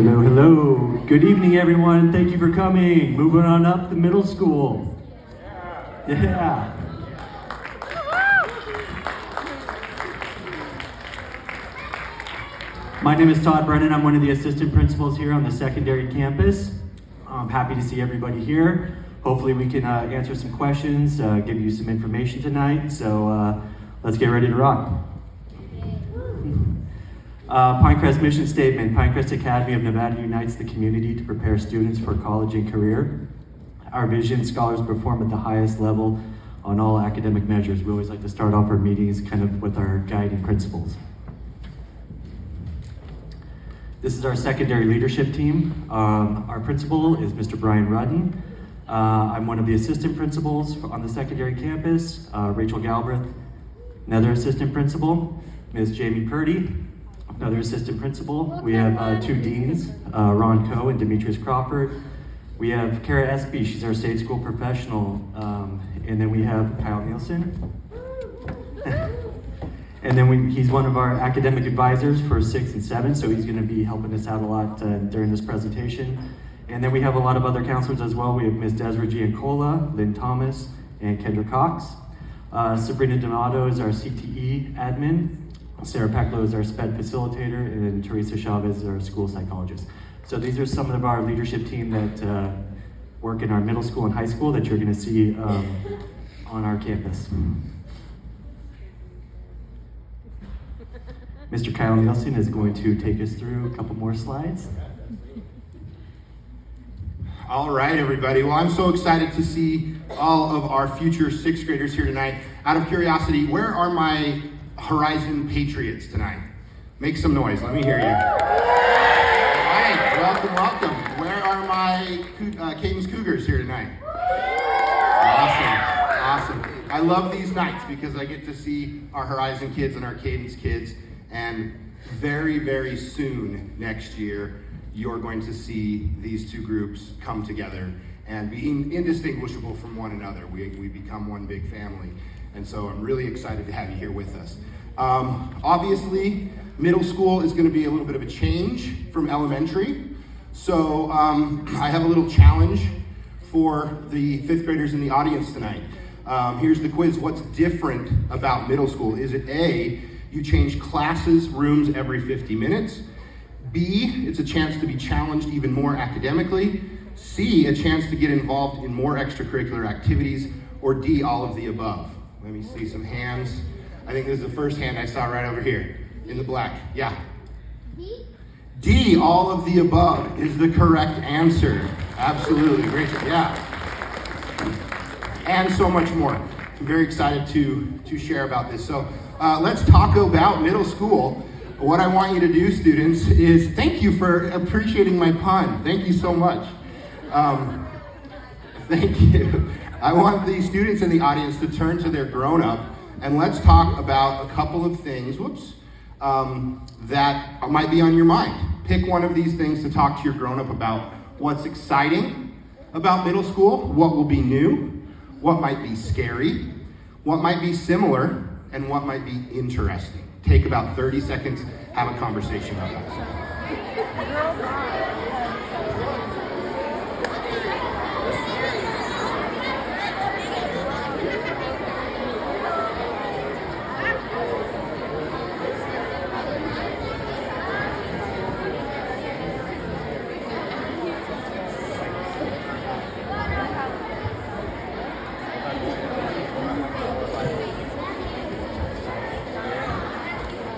Hello, hello. Good evening, everyone. Thank you for coming. Moving on up to middle school. Yeah. My name is Todd Brennan. I'm one of the assistant principals here on the secondary campus. I'm happy to see everybody here. Hopefully we can answer some questions, give you some information tonight. So let's get ready to rock. Pinecrest mission statement. Pinecrest Academy of Nevada unites the community to prepare students for college and career. Our vision, scholars perform at the highest level on all academic measures. We always like to start off our meetings kind of with our guiding principles. This is our secondary leadership team. Our principal is Mr. Brian Rudden. I'm one of the assistant principals on the secondary campus. Rachel Galbraith, another assistant principal. Ms. Jamie Purdy, another assistant principal. We have two deans, Ron Coe and Demetrius Crawford. We have Kara Espy, she's our state school professional. And then we have Kyle Nielsen. And then he's one of our academic advisors for 6 and 7, so he's gonna be helping us out a lot during this presentation. And then we have a lot of other counselors as well. We have Ms. Desiree Giancola, Lynn Thomas, and Kendra Cox. Sabrina Donato is our CTE admin. Sarah Peklo is our SPED facilitator, and then Teresa Chavez is our school psychologist. So these are some of our leadership team that work in our middle school and high school that you're gonna see on our campus. Mr. Kyle Nielsen is going to take us through a couple more slides. All right, everybody. Well, I'm so excited to see all of our future 6th graders here tonight. Out of curiosity, where are my Horizon Patriots tonight? Make some noise. Let me hear you. All right, welcome, welcome. Where are my Cadence Cougars here tonight? Awesome. I love these nights because I get to see our Horizon kids and our Cadence kids. And very, very soon next year, you're going to see these two groups come together and be indistinguishable from one another. We become one big family. And so I'm really excited to have you here with us. Obviously, middle school is going to be a little bit of a change from elementary. So I have a little challenge for the 5th graders in the audience tonight. Here's the quiz. What's different about middle school? Is it A, you change classes, rooms every 50 minutes? B, it's a chance to be challenged even more academically. C, a chance to get involved in more extracurricular activities. Or D, all of the above. Let me see some hands. I think this is the first hand I saw right over here in the black. Yeah. D, all of the above is the correct answer. Absolutely, great, yeah. And so much more. I'm very excited to share about this. So let's talk about middle school. What I want you to do, students, is thank you for appreciating my pun. Thank you so much. Thank you. I want the students in the audience to turn to their grown-up and let's talk about a couple of things, that might be on your mind. Pick one of these things to talk to your grown-up about. What's exciting about middle school? What will be new? What might be scary? What might be similar? And what might be interesting? Take about 30 seconds, have a conversation about that.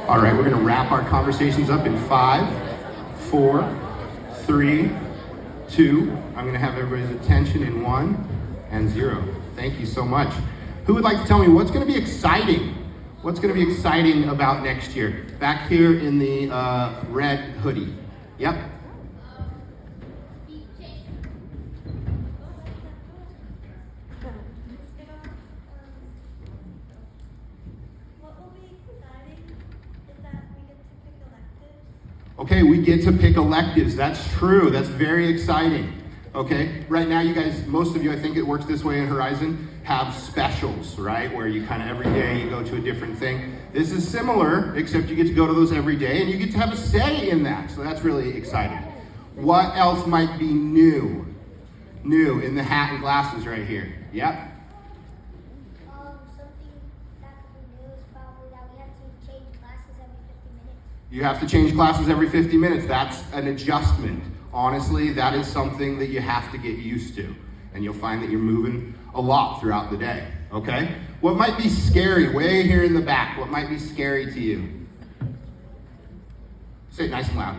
All right, we're gonna wrap our conversations up in 5, 4, 3, 2. I'm gonna have everybody's attention in 1 and 0. Thank you so much. Who would like to tell me what's gonna be exciting? What's gonna be exciting about next year? Back here in the red hoodie. Yep. Okay, we get to pick electives. That's true. That's very exciting. Okay, right now you guys, most of you, I think it works this way in Horizon, have specials, right? Where you kind of every day you go to a different thing. This is similar, except you get to go to those every day and you get to have a say in that. So that's really exciting. What else might be new? New in the hat and glasses right here. Yep. Something that could be new is probably that we have to change classes every 50 minutes. You have to change classes every 50 minutes. That's an adjustment. Honestly, that is something that you have to get used to. And you'll find that you're moving a lot throughout the day, okay? What might be scary, way here in the back, what might be scary to you? Say it nice and loud.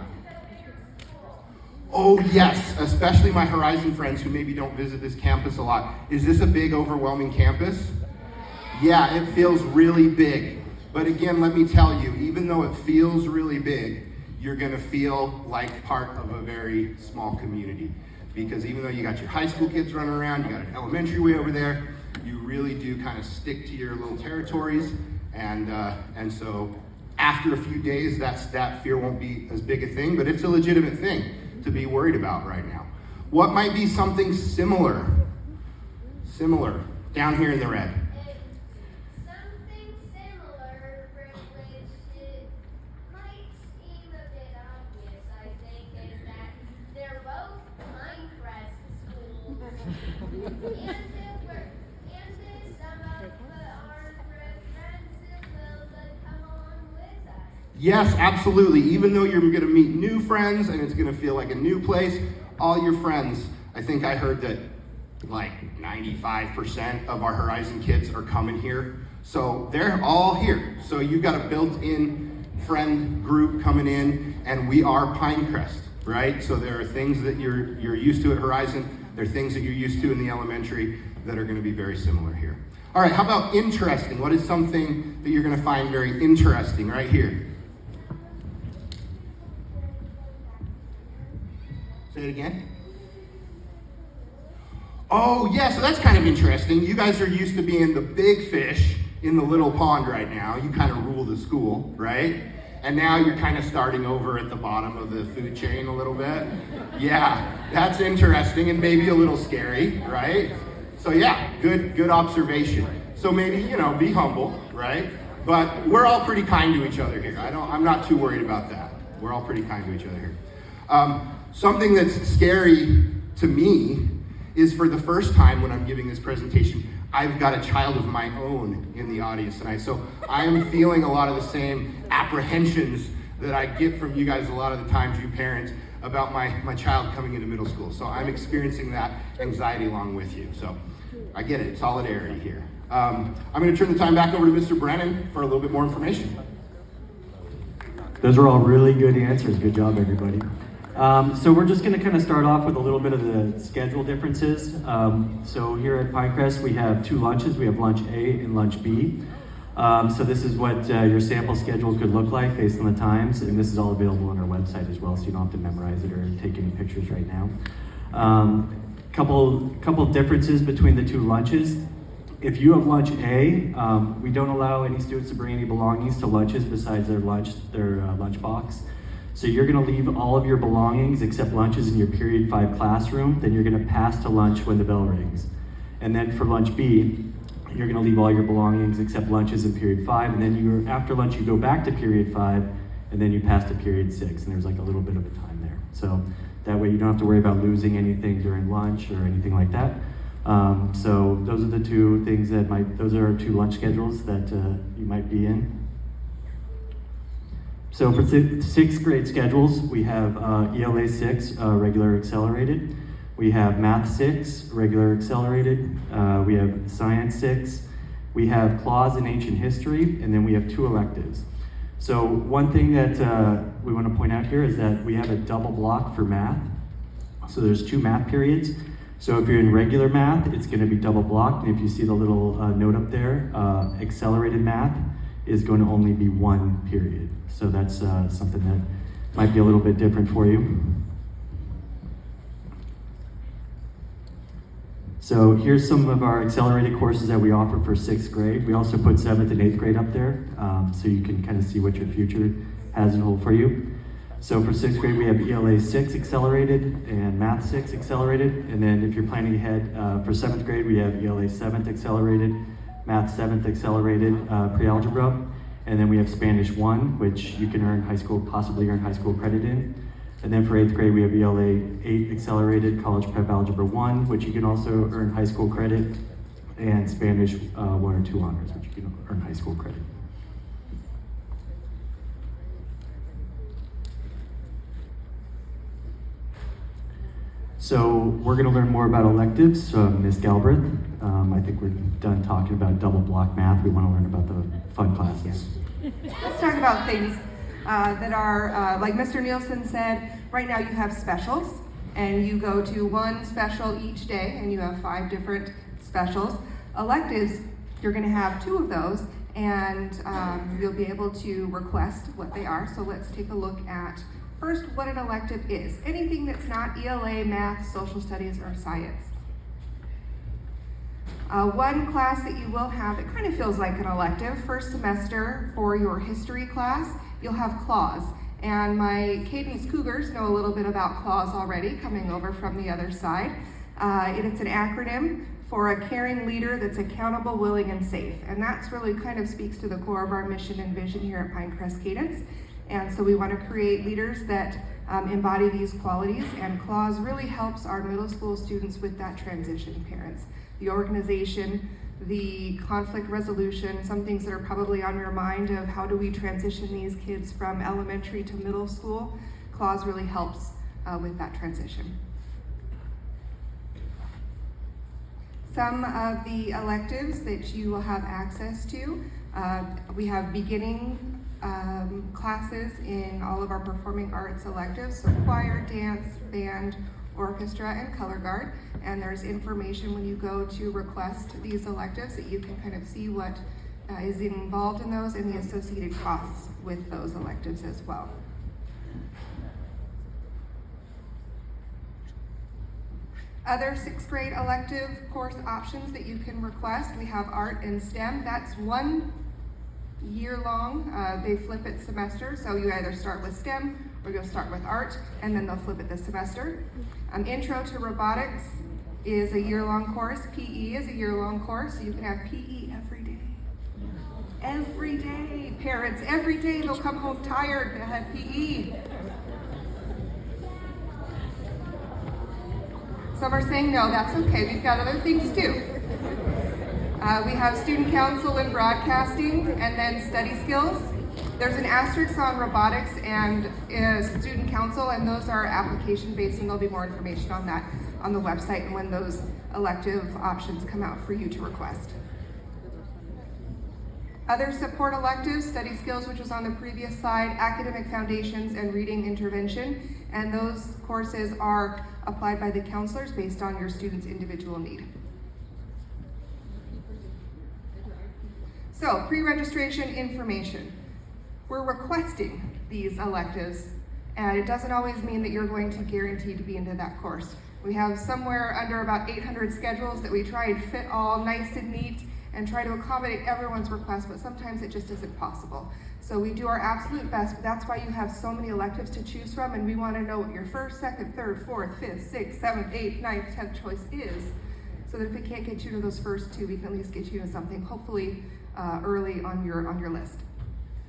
Oh yes, especially my Horizon friends who maybe don't visit this campus a lot. Is this a big, overwhelming campus? Yeah, it feels really big. But again, let me tell you, even though it feels really big, you're gonna feel like part of a very small community. Because even though you got your high school kids running around, you got an elementary way over there, you really do kind of stick to your little territories. And so after a few days, that fear won't be as big a thing, but it's a legitimate thing to be worried about right now. What might be something similar? Similar, down here in the red. Something similar, which it might seem a bit obvious, I think, is that they're both Pinecrest schools. and some of our friends will come along with us. Yes, absolutely. Even though you're gonna meet new friends and it's gonna feel like a new place, all your friends, I think I heard that like 95% of our Horizon kids are coming here. So they're all here. So you've got a built-in friend group coming in, and we are Pinecrest, right? So there are things that you're used to at Horizon, there are things that you're used to in the elementary that are gonna be very similar here. All right, how about interesting? What is something that you're gonna find very interesting right here? Say it again. Oh, yeah, so that's kind of interesting. You guys are used to being the big fish in the little pond right now. You kind of rule the school, right? And now you're kind of starting over at the bottom of the food chain a little bit. Yeah, that's interesting and maybe a little scary, right? So yeah, good observation. So maybe, be humble, right? But we're all pretty kind to each other here. I'm not too worried about that. We're all pretty kind to each other here. Something that's scary to me is for the first time when I'm giving this presentation, I've got a child of my own in the audience tonight. So I am feeling a lot of the same apprehensions that I get from you guys a lot of the times, you parents, about my child coming into middle school. So I'm experiencing that anxiety along with you. So I get it, solidarity here. I'm gonna turn the time back over to Mr. Brennan for a little bit more information. Those are all really good answers. Good job, everybody. So we're just going to kind of start off with a little bit of the schedule differences. So here at Pinecrest, we have two lunches. We have lunch A and lunch B. So this is what your sample schedule could look like based on the times, and this is all available on our website as well, so you don't have to memorize it or take any pictures right now. Couple differences between the two lunches. If you have lunch A, we don't allow any students to bring any belongings to lunches besides their lunch box. So you're gonna leave all of your belongings except lunches in your period 5 classroom, then you're gonna pass to lunch when the bell rings. And then for lunch B, you're gonna leave all your belongings except lunches in period 5, and then after lunch you go back to period 5, and then you pass to period 6, and there's like a little bit of a time there. So that way you don't have to worry about losing anything during lunch or anything like that. So those are the two things those are our two lunch schedules that you might be in. So for sixth grade schedules, we have ELA 6, regular accelerated. We have Math 6, regular accelerated. We have Science 6. We have Clause in Ancient History, and then we have 2 electives. So one thing that we want to point out here is that we have a double block for math. So there's 2 math periods. So if you're in regular math, it's going to be double blocked. And if you see the little note up there, accelerated math is going to only be 1 period. So that's something that might be a little bit different for you. So here's some of our accelerated courses that we offer for 6th grade. We also put 7th and 8th grade up there, so you can kind of see what your future has in hold for you. So for 6th grade, we have ELA 6 accelerated and Math 6 accelerated. And then if you're planning ahead, for 7th grade, we have ELA 7th accelerated, Math 7th accelerated, pre-algebra. And then we have Spanish 1, which you can possibly earn high school credit in. And then for 8th grade, we have ELA 8 Accelerated College Prep Algebra 1, which you can also earn high school credit, and Spanish 1 or 2 honors, which you can earn high school credit. So we're going to learn more about electives from Ms. Galbraith. I think we're done talking about double block math. We want to learn about the fun classes. Let's talk about things that are, like Mr. Nielsen said, right now you have specials, and you go to one special each day, and you have 5 different specials. Electives, you're going to have 2 of those, and you'll be able to request what they are. So let's take a look at first what an elective is. Anything that's not ELA, math, social studies, or science. One class that you will have, it kind of feels like an elective. First semester for your history class, you'll have CLAWS. And my Cadence Cougars know a little bit about CLAWS already, coming over from the other side. It's an acronym for a caring leader that's accountable, willing, and safe. And that's really kind of speaks to the core of our mission and vision here at Pinecrest Cadence. And so we want to create leaders that embody these qualities, and CLAWS really helps our middle school students with that transition, parents. The organization, the conflict resolution, some things that are probably on your mind of how do we transition these kids from elementary to middle school. CLAWS really helps with that transition. Some of the electives that you will have access to, we have beginning classes in all of our performing arts electives, so choir, dance, band, orchestra, and color guard. And there's information when you go to request these electives that you can kind of see what is involved in those and the associated costs with those electives as well. Other 6th grade elective course options that you can request, we have art and STEM. That's 1 year long. They flip it semester, so you either start with STEM or you'll start with art, and then they'll flip it this semester. Intro to Robotics is a year-long course. PE is a year-long course, so you can have PE every day. Every day, parents, every day they'll come home tired to have PE. Some are saying no, that's okay, we've got other things too. We have student council and broadcasting, and then study skills. There's an asterisk on robotics and student council, and those are application based, and there'll be more information on that on the website and when those elective options come out for you to request. Other support electives, study skills, which was on the previous slide, academic foundations, and reading intervention, and those courses are applied by the counselors based on your student's individual need. So, pre-registration information. We're requesting these electives, and it doesn't always mean that you're going to guarantee to be into that course. We have somewhere under about 800 schedules that we try and fit all nice and neat and try to accommodate everyone's request, but sometimes it just isn't possible. So we do our absolute best, but that's why you have so many electives to choose from, and we want to know what your first, second, third, fourth, fifth, sixth, seventh, eighth, ninth, 10th choice is, so that if we can't get you to those first 2, we can at least get you to something hopefully early on your list.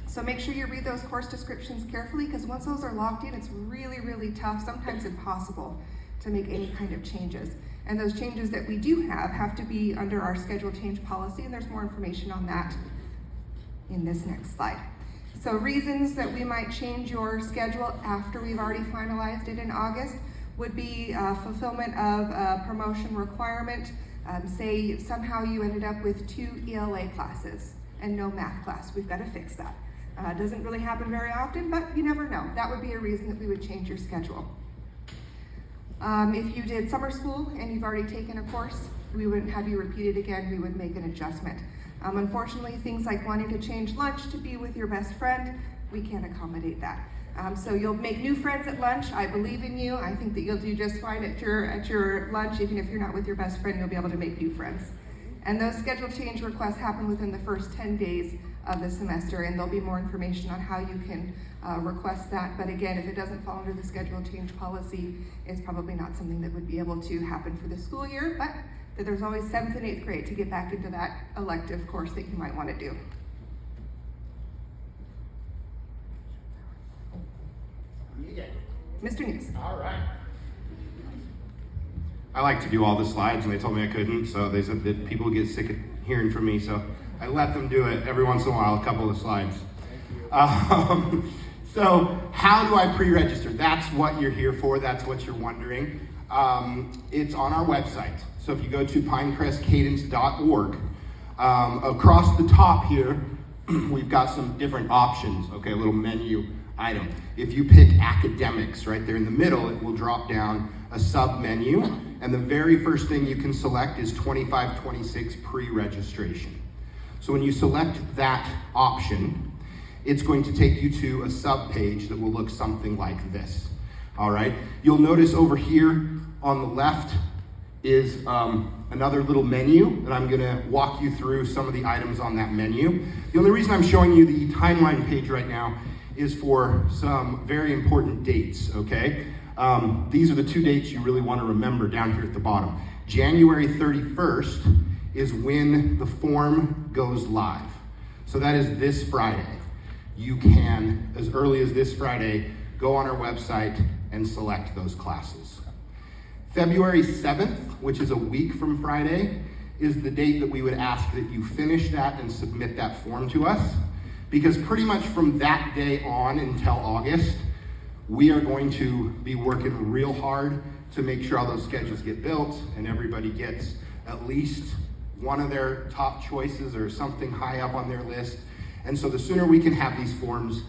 So make sure you read those course descriptions carefully, because once those are locked in, it's really, really tough, sometimes impossible, to make any kind of changes. And those changes that we do have to be under our schedule change policy, and there's more information on that in this next slide. So reasons that we might change your schedule after we've already finalized it in August would be fulfillment of a promotion requirement. Say somehow you ended up with 2 ELA classes and no math class. We've got to fix that. Doesn't really happen very often, but you never know. That would be a reason that we would change your schedule. If you did summer school and you've already taken a course, we wouldn't have you repeat it again, we would make an adjustment. Unfortunately, things like wanting to change lunch to be with your best friend, we can't accommodate that. So you'll make new friends at lunch. I believe in you. I think that you'll do just fine at your lunch. Even if you're not with your best friend, you'll be able to make new friends. And those schedule change requests happen within the first 10 days of the semester, and there'll be more information on how you can request that. But again, if it doesn't fall under the schedule change policy, it's probably not something that would be able to happen for the school year, but that there's always 7th and 8th grade to get back into that elective course that you might want to do. Mr. News. All right. I like to do all the slides, and they told me I couldn't, so they said that people get sick of hearing from me, so I let them do it every once in a while, a couple of slides. So how do I pre-register? That's what you're here for, that's what you're wondering. It's on our website. So if you go to pinecrestcadence.org, across the top here, we've got some different options, okay, a little menu item. If you pick academics right there in the middle, it will drop down a sub menu, and the very first thing you can select is 2526 pre-registration. So when you select that option, it's going to take you to a sub page that will look something like this. All right, you'll notice over here on the left is another little menu, and I'm gonna walk you through some of the items on that menu. The only reason I'm showing you the timeline page right now is for some very important dates, okay? These are the 2 dates you really wanna remember down here at the bottom. January 31st is when the form goes live. So that is this Friday. You can, as early as this Friday, go on our website and select those classes. February 7th, which is a week from Friday, is the date that we would ask that you finish that and submit that form to us. Because pretty much from that day on until August, we are going to be working real hard to make sure all those schedules get built and everybody gets at least one of their top choices or something high up on their list. And so the sooner we can have these forms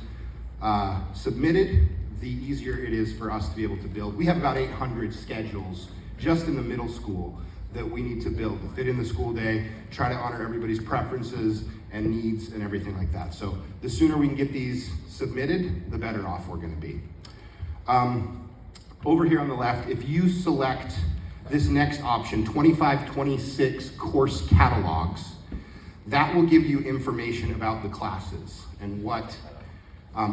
submitted, the easier it is for us to be able to build. We have about 800 schedules just in the middle school that we need to build to fit in the school day, try to honor everybody's preferences and needs and everything like that. So the sooner we can get these submitted, the better off we're gonna be. Over here on the left, if you select this next option, 2526 course catalogs, that will give you information about the classes and what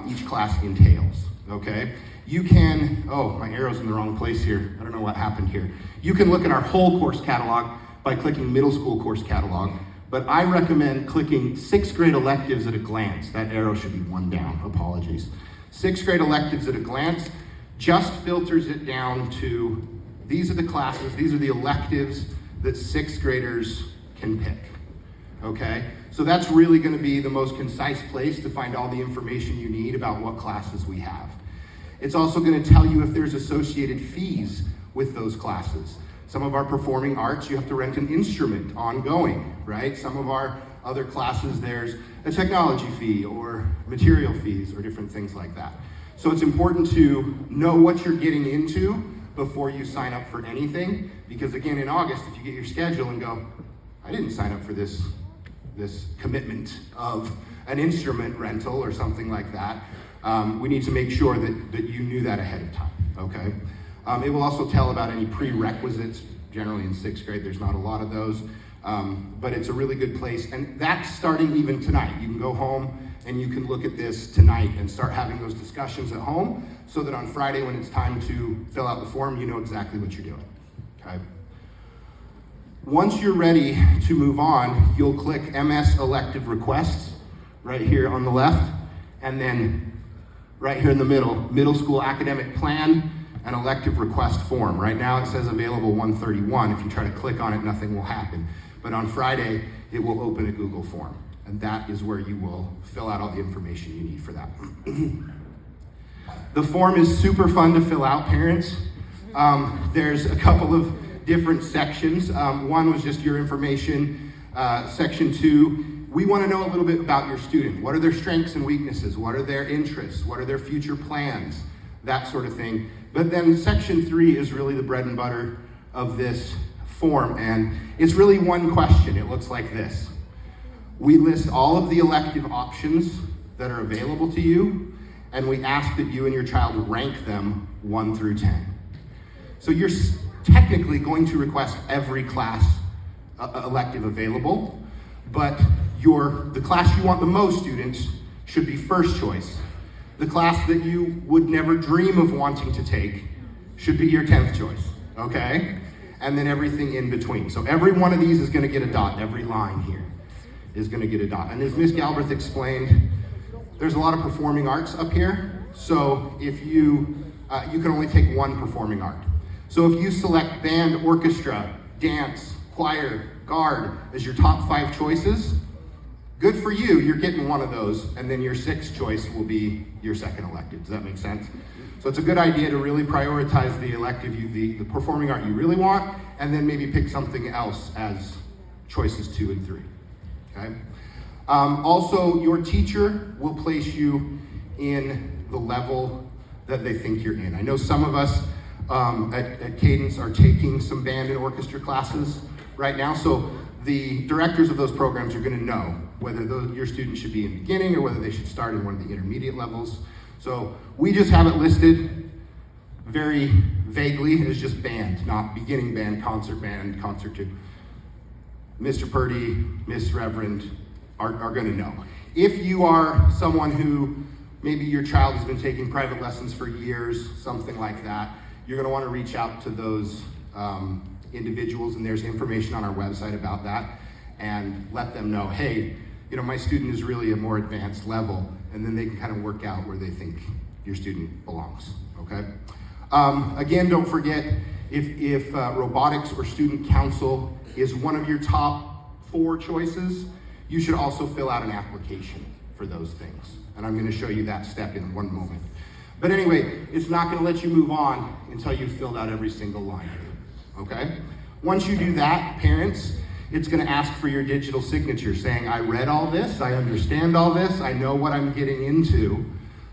each class entails, okay? You can, oh, my arrow's in the wrong place here. I don't know what happened here. You can look at our whole course catalog by clicking middle school course catalog, but I recommend clicking 6th grade electives at a glance. That arrow should be one down, apologies. 6th grade electives at a glance just filters it down to, these are the classes, these are the electives that 6th graders can pick. Okay, so that's really going to be the most concise place to find all the information you need about what classes we have. It's also going to tell you if there's associated fees with those classes. Some of our performing arts, you have to rent an instrument ongoing, right? Some of our other classes, there's a technology fee or material fees or different things like that. So it's important to know what you're getting into before you sign up for anything, because again, in August, if you get your schedule and go, I didn't sign up for this commitment of an instrument rental or something like that, we need to make sure that you knew that ahead of time, okay? It will also tell about any prerequisites. Generally in 6th grade, there's not a lot of those, but it's a really good place. And that's starting even tonight. You can go home and you can look at this tonight and start having those discussions at home so that on Friday when it's time to fill out the form, you know exactly what you're doing, okay? Once you're ready to move on, you'll click MS Elective Requests right here on the left, and then right here in the middle school academic plan and elective request form. Right now it says available 131. If you try to click on it, nothing will happen. But on Friday, it will open a Google form, and that is where you will fill out all the information you need for that. The form is super fun to fill out, parents. There's a couple of different sections. One was just your information. Section 2, we want to know a little bit about your student. What are their strengths and weaknesses? What are their interests? What are their future plans? That sort of thing. But then section 3 is really the bread and butter of this form, and it's really one question. It looks like this. We list all of the elective options that are available to you, and we ask that you and your child rank them 1 through 10. So you're technically going to request every class elective available, but the class you want the most students should be first choice. The class that you would never dream of wanting to take should be your 10th choice, okay? And then everything in between. So every one of these is gonna get a dot. Every line here is gonna get a dot. And as Ms. Galbraith explained, there's a lot of performing arts up here. So if you you can only take one performing art. So if you select band, orchestra, dance, choir, guard as your top 5 choices, good for you, you're getting one of those, and then your 6th choice will be your second elective. Does that make sense? So it's a good idea to really prioritize the elective, the performing art you really want, and then maybe pick something else as choices 2 and 3, okay? Also, your teacher will place you in the level that they think you're in. I know some of us at Cadence are taking some band and orchestra classes right now, so the directors of those programs are going to know whether your students should be in beginning or whether they should start in one of the intermediate levels. So we just have it listed very vaguely as just band, not beginning band, concert to Mr. Purdy, Miss Reverend are going to know. If you are someone who maybe your child has been taking private lessons for years, something like that, you're going to want to reach out to those individuals, and there's information on our website about that, and let them know, hey, you know, my student is really a more advanced level, and then they can kind of work out where they think your student belongs, okay? Again, don't forget, if robotics or student council is one of your top 4 choices, you should also fill out an application for those things. And I'm going to show you that step in one moment. But anyway, it's not going to let you move on until you've filled out every single line, okay? Once you do that, parents, it's going to ask for your digital signature saying, I read all this, I understand all this, I know what I'm getting into,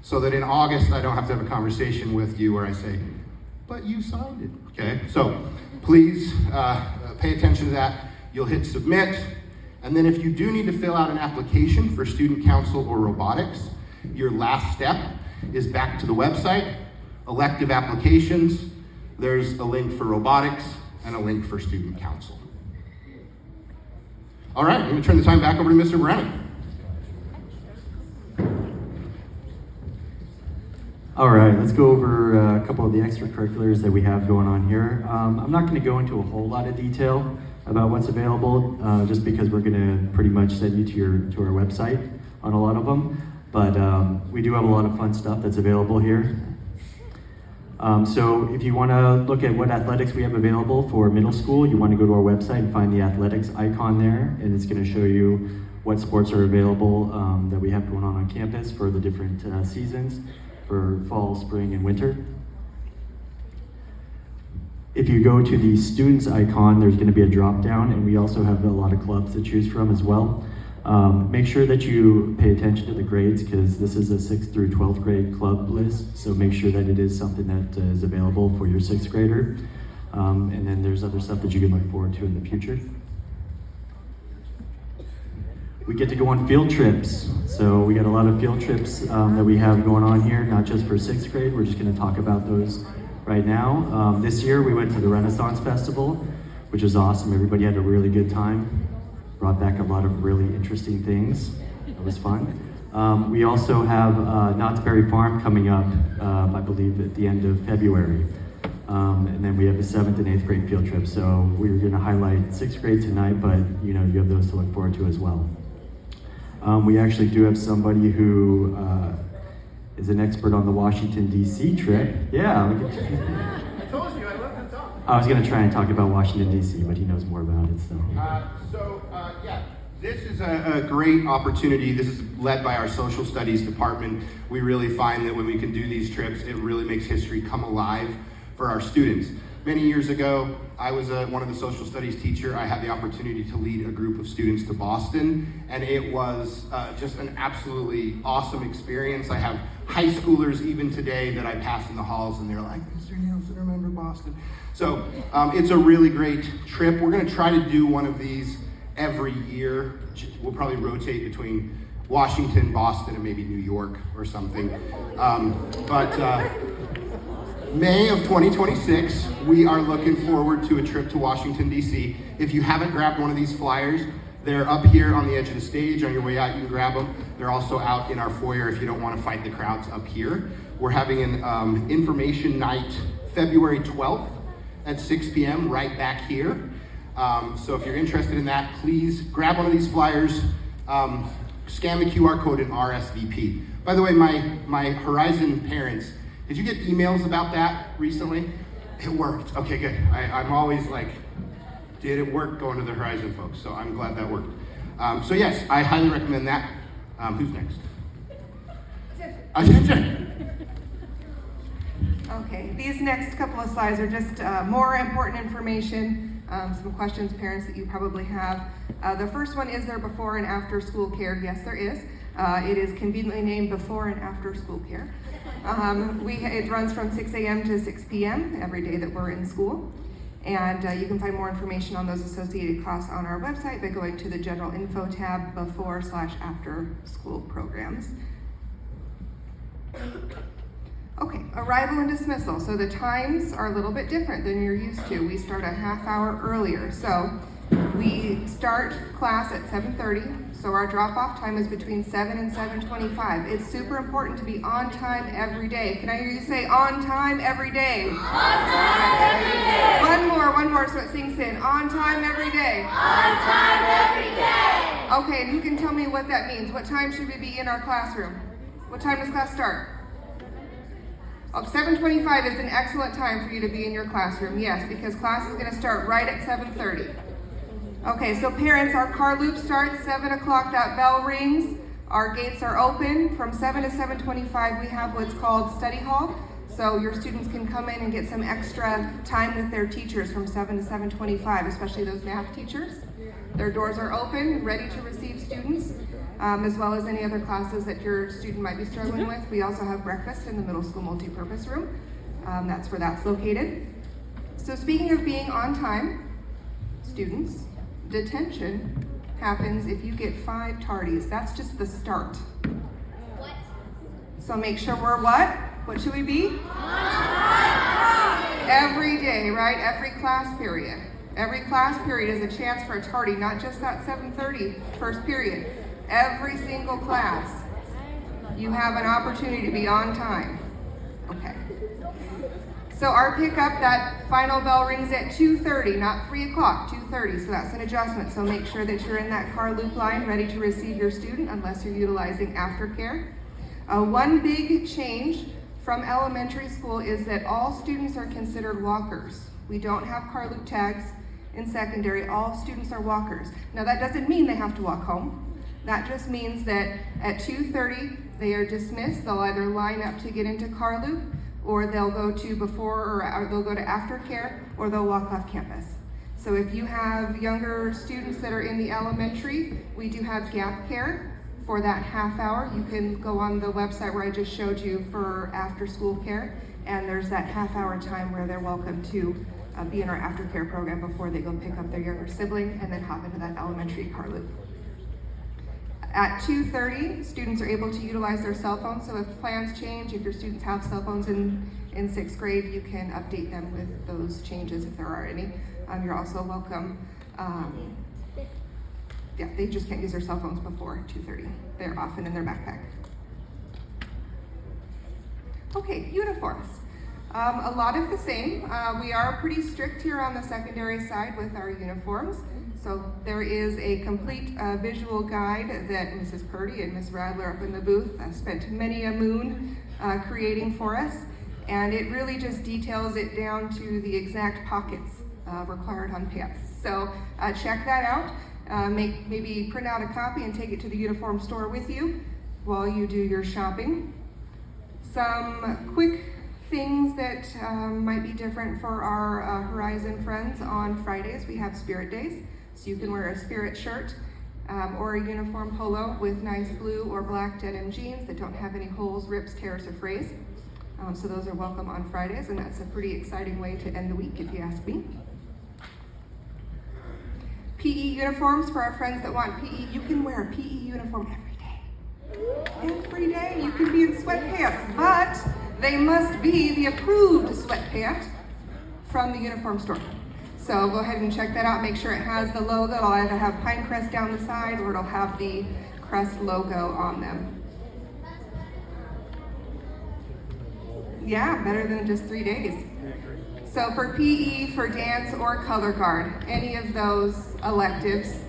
so that in August I don't have to have a conversation with you where I say, but you signed it, okay? So please pay attention to that. You'll hit submit, and then if you do need to fill out an application for student council or robotics, your last step is back to the website, elective applications, there's a link for robotics and a link for student council. All right, I'm going to turn the time back over to Mr. Brennan. All right, let's go over a couple of the extracurriculars that we have going on here. I'm not going to go into a whole lot of detail about what's available, just because we're going to pretty much send you to our website on a lot of them. But we do have a lot of fun stuff that's available here. So if you want to look at what athletics we have available for middle school, you want to go to our website and find the athletics icon there, and it's going to show you what sports are available that we have going on campus for the different seasons, for fall, spring, and winter. If you go to the students icon, there's going to be a drop down, and we also have a lot of clubs to choose from as well. Make sure that you pay attention to the grades, because this is a 6th through 12th grade club list, so make sure that it is something that is available for your 6th grader. And then there's other stuff that you can look forward to in the future. We get to go on field trips. So we got a lot of field trips that we have going on here, not just for 6th grade. We're just going to talk about those right now. This year we went to the Renaissance Festival, which was awesome. Everybody had a really good time. Brought back a lot of really interesting things. It was fun. We also have Knott's Berry Farm coming up, I believe at the end of February. And then we have the 7th and 8th grade field trip. So we're going to highlight 6th grade tonight, but you know, you have those to look forward to as well. We actually do have somebody who is an expert on the Washington, D.C. trip. Yeah. I told you, I love to talk. I was going to try and talk about Washington, D.C., but he knows more about it, so. Yeah, this is a great opportunity. This is led by our social studies department. We really find that when we can do these trips, it really makes history come alive for our students. Many years ago, I was one of the social studies teacher. I had the opportunity to lead a group of students to Boston, and it was just an absolutely awesome experience. I have high schoolers even today that I pass in the halls, and they're like, Mr. Nielsen, remember Boston? So it's a really great trip. We're gonna try to do one of these every year. We'll probably rotate between Washington, Boston, and maybe New York or something. May of 2026, we are looking forward to a trip to Washington, D.C. If you haven't grabbed one of these flyers, they're up here on the edge of the stage. On your way out, you can grab them. They're also out in our foyer if you don't want to fight the crowds up here. We're having an information night February 12th at 6 p.m. right back here. So if you're interested in that, please grab one of these flyers, scan the QR code and RSVP. By the way, my Horizon parents, Did you get emails about that recently? It worked. Okay, good. I'm always like, did it work going to the Horizon folks? So I'm glad that worked. So yes, I highly recommend that. Who's next? Attention! Okay, these next couple of slides are just more important information, some questions, parents, that you probably have. The first one, is there before and after school care? Yes, there is. It is conveniently named before and after school care. It runs from 6 a.m. to 6 p.m. every day that we're in school. And you can find more information on those associated costs on our website by going to the general info tab before/after school programs. Okay, arrival and dismissal. So the times are a little bit different than you're used to. We start a half hour earlier. So we start class at 7:30. So our drop-off time is between 7 and 7:25. It's super important to be on time every day. Can I hear you say on time every day? On time every day. One more so it sinks in. On time every day. On time every day. Okay, and who can tell me what that means? What time should we be in our classroom? What time does class start? Oh, 7:25 is an excellent time for you to be in your classroom, yes, because class is going to start right at 7:30. Okay, so parents, our car loop starts 7 o'clock, that bell rings. Our gates are open. From 7 to 7:25, we have what's called study hall. So your students can come in and get some extra time with their teachers from 7 to 7:25, especially those math teachers. Their doors are open, ready to receive students, as well as any other classes that your student might be struggling with. We also have breakfast in the middle school multipurpose room. That's where that's located. So speaking of being on time, students, detention happens if you get 5 tardies. That's just the start. What? So make sure we're what? What should we be? On time. Every day, right? Every class period. Every class period is a chance for a tardy, not just that 7:30 first period. Every single class, you have an opportunity to be on time. Okay. So our pickup, that final bell rings at 2:30, not 3 o'clock, 2:30. So that's an adjustment. So make sure that you're in that car loop line ready to receive your student unless you're utilizing aftercare. One big change from elementary school is that all students are considered walkers. We don't have car loop tags in secondary. All students are walkers. Now that doesn't mean they have to walk home. That just means that at 2:30, they are dismissed. They'll either line up to get into car loop, or they'll go to before, or they'll go to aftercare, or they'll walk off campus. So if you have younger students that are in the elementary, we do have gap care for that half hour. You can go on the website where I just showed you for after school care, and there's that half hour time where they're welcome to be in our aftercare program before they go pick up their younger sibling and then hop into that elementary car loop. At 2:30, students are able to utilize their cell phones. So if plans change, if your students have cell phones in 6th grade, you can update them with those changes if there are any. You're also welcome. They just can't use their cell phones before 2:30. They're often in their backpack. Okay, uniforms. A lot of the same. We are pretty strict here on the secondary side with our uniforms. So there is a complete visual guide that Mrs. Purdy and Ms. Radler up in the booth spent many a moon creating for us. And it really just details it down to the exact pockets required on pants. So check that out. Maybe print out a copy and take it to the uniform store with you while you do your shopping. Some quick things that might be different for our Horizon friends. On Fridays, we have Spirit Days. So you can wear a Spirit shirt or a uniform polo with nice blue or black denim jeans that don't have any holes, rips, tears, or frays. So those are welcome on Fridays, and that's a pretty exciting way to end the week, if you ask me. PE uniforms for our friends that want PE. You can wear a PE uniform every day. Every day. You can be in sweatpants, but they must be the approved sweatpant from the uniform store. So go ahead and check that out. Make sure it has the logo. It'll either have Pinecrest down the side or it'll have the Crest logo on them. Yeah, better than just 3 days. So for PE, for dance, or color guard, any of those electives,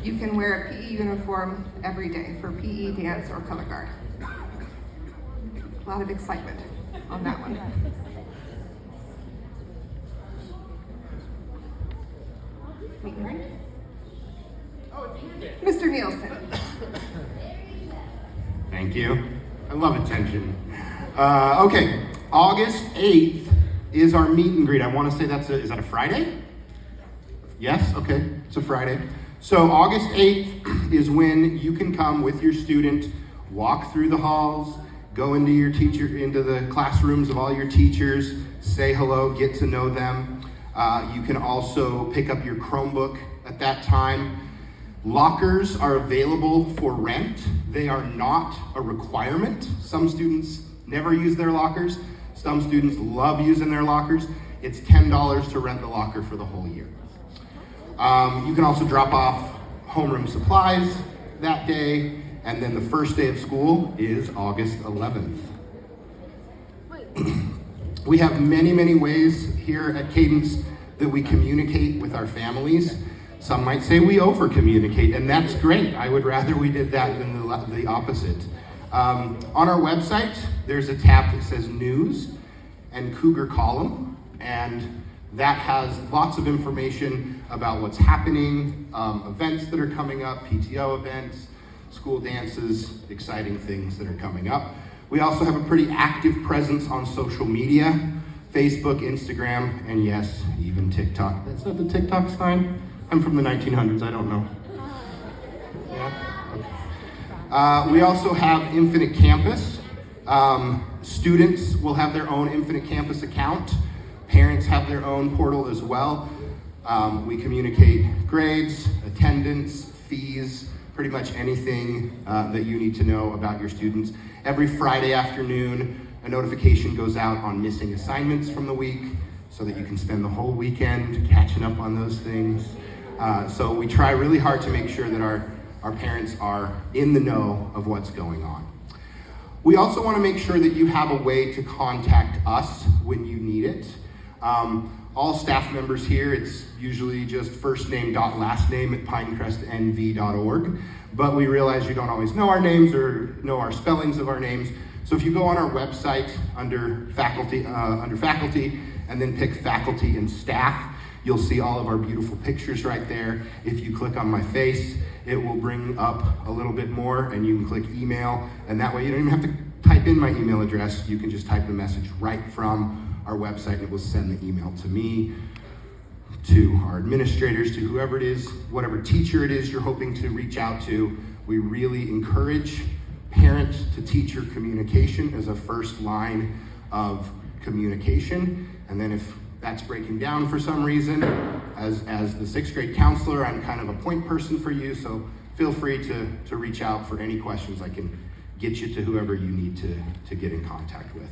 you can wear a PE uniform every day for PE, dance, or color guard. A lot of excitement. on that one. Meet and greet. Mr. Nielsen. Thank you. I love attention. Okay, August 8th is our meet and greet. I want to say is that a Friday? Yes, okay, it's a Friday. So August 8th is when you can come with your student, walk through the halls, go into the classrooms of all your teachers, say hello, get to know them. You can also pick up your Chromebook at that time. Lockers are available for rent. They are not a requirement. Some students never use their lockers. Some students love using their lockers. It's $10 to rent the locker for the whole year. You can also drop off homeroom supplies that day, and then the first day of school is August 11th. We have many, many ways here at Cadence that we communicate with our families. Some might say we over-communicate, and that's great. I would rather we did that than the opposite. On our website, there's a tab that says News and Cougar Column, and that has lots of information about what's happening, events that are coming up, PTO events, school dances, exciting things that are coming up. We also have a pretty active presence on social media, Facebook, Instagram, and yes, even TikTok. That's not the TikTok sign? I'm from the 1900s, I don't know. Yeah? Okay. We also have Infinite Campus. Students will have their own Infinite Campus account. Parents have their own portal as well. We communicate grades, attendance, fees, pretty much anything that you need to know about your students. Every Friday afternoon, a notification goes out on missing assignments from the week so that you can spend the whole weekend catching up on those things. So we try really hard to make sure that our parents are in the know of what's going on. We also want to make sure that you have a way to contact us when you need it. All staff members here, it's usually just first name dot last name at pinecrestnv.org, but we realize you don't always know our names or know our spellings of our names. So if you go on our website under faculty, and then pick faculty and staff, you'll see all of our beautiful pictures right there. If you click on my face, it will bring up a little bit more, and you can click email, and that way you don't even have to type in my email address. You can just type the message right from our website, and it will send the email to me, to our administrators, to whoever it is, whatever teacher it is you're hoping to reach out to. We really encourage parent to teacher communication as a first line of communication. And then if that's breaking down for some reason, as the sixth grade counselor, I'm kind of a point person for you, so feel free to reach out for any questions. I can get you to whoever you need to get in contact with.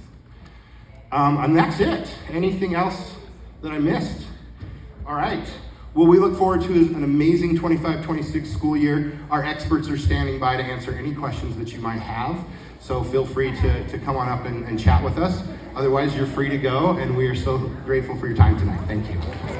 And that's it. Anything else that I missed? All right. Well, we look forward to an amazing 25-26 school year. Our experts are standing by to answer any questions that you might have. So feel free to come on up and chat with us. Otherwise, you're free to go, and we are so grateful for your time tonight. Thank you.